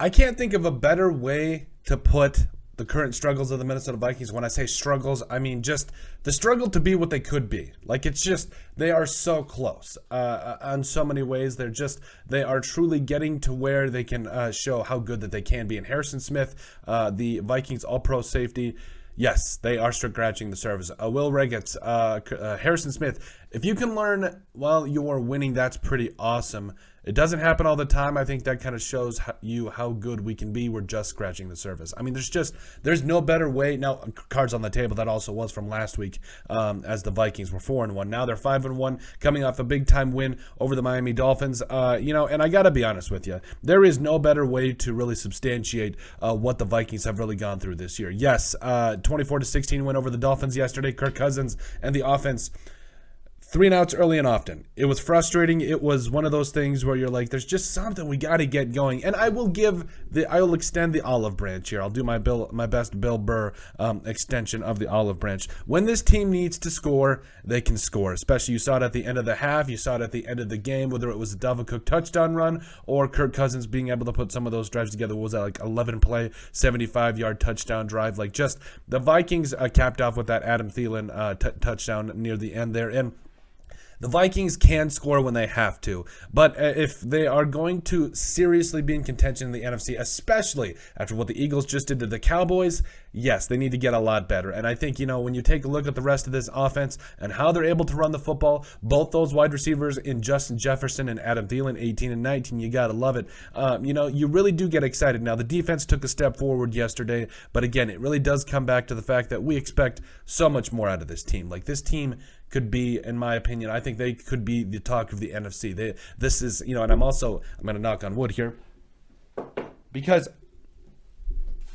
I can't think of a better way to put the current struggles of the Minnesota Vikings. When I say struggles, I mean just the struggle to be what they could be. Like, it's just, they are so close on so many ways. They are truly getting to where they can show how good that they can be. And Harrison Smith, the Vikings all-pro safety, yes, they are scratching the surface. Will Regetz, Harrison Smith, if you can learn while you're winning, that's pretty awesome. It doesn't happen all the time. I think that kind of shows you how good we can be. We're just scratching the surface. I mean, there's no better way. Now, cards on the table, that also was from last week, as the Vikings were 4-1. Now they're 5-1, coming off a big-time win over the Miami Dolphins. And I got to be honest with you, there is no better way to really substantiate what the Vikings have really gone through this year. Yes, 24-16 win over the Dolphins yesterday. Kirk Cousins and the offense, 3 and outs early and often. It was frustrating. It was one of those things where you're like, there's just something we got to get going. And I will extend the olive branch here. I'll do my best Bill Burr extension of the olive branch. When this team needs to score, they can score. Especially, you saw it at the end of the half. You saw it at the end of the game, whether it was a Dalvin Cook touchdown run or Kirk Cousins being able to put some of those drives together. What was that, like 11-play, 75-yard touchdown drive? Like, just the Vikings capped off with that Adam Thielen touchdown near the end there. And the Vikings can score when they have to, but if they are going to seriously be in contention in the NFC, especially after what the Eagles just did to the Cowboys, yes, they need to get a lot better. And I think, when you take a look at the rest of this offense and how they're able to run the football, both those wide receivers in Justin Jefferson and Adam Thielen, 18 and 19, you got to love it. You really do get excited. Now, the defense took a step forward yesterday, but again, it really does come back to the fact that we expect so much more out of this team. Like, this team could be, in my opinion, I think they could be the talk of the NFC. This is, and I'm going to knock on wood here, because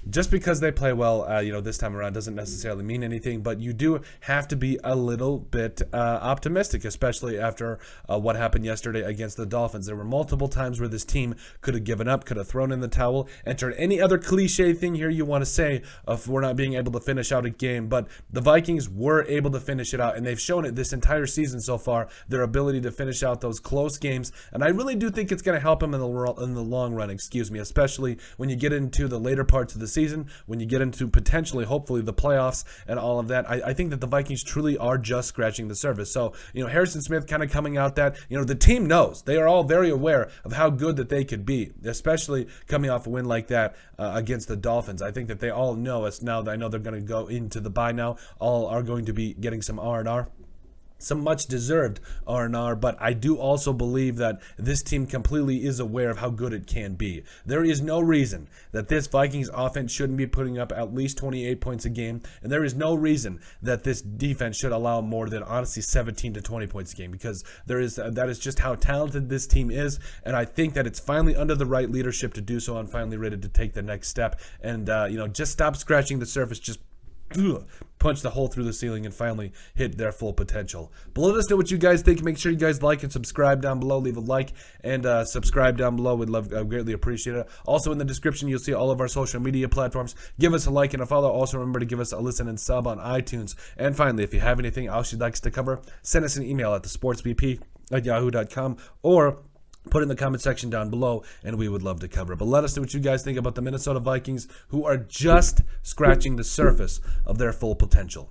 just because they play well, this time around doesn't necessarily mean anything, but you do have to be a little bit optimistic, especially after what happened yesterday against the Dolphins. There were multiple times where this team could have given up, could have thrown in the towel, entered any other cliche thing here you want to say if we're not being able to finish out a game, but the Vikings were able to finish it out, and they've shown it this entire season so far, their ability to finish out those close games, and I really do think it's going to help them in the long run, especially when you get into the later parts of the season, when you get into potentially, hopefully, the playoffs and all of that. I think that the Vikings truly are just scratching the surface. So, Harrison Smith kind of coming out that, the team knows. They are all very aware of how good that they could be, especially coming off a win like that against the Dolphins. I think that they all know us now. That I know they're going to go into the bye now. All are going to be getting some R&R. Some much-deserved R&R, but I do also believe that this team completely is aware of how good it can be. There is no reason that this Vikings offense shouldn't be putting up at least 28 points a game, and there is no reason that this defense should allow more than, honestly, 17 to 20 points a game, because that is just how talented this team is, and I think that it's finally under the right leadership to do so and finally ready to take the next step and, just stop scratching the surface, just punch the hole through the ceiling and finally hit their full potential. But let us know what you guys think. Make sure you guys like and subscribe down below. Leave a like and subscribe down below. We'd greatly appreciate it. Also, in the description, you'll see all of our social media platforms. Give us a like and a follow. Also, remember to give us a listen and sub on iTunes. And finally, if you have anything else you'd like us to cover, send us an email at thesportsbp@yahoo.com or put in the comment section down below, and we would love to cover it. But let us know what you guys think about the Minnesota Vikings, who are just scratching the surface of their full potential.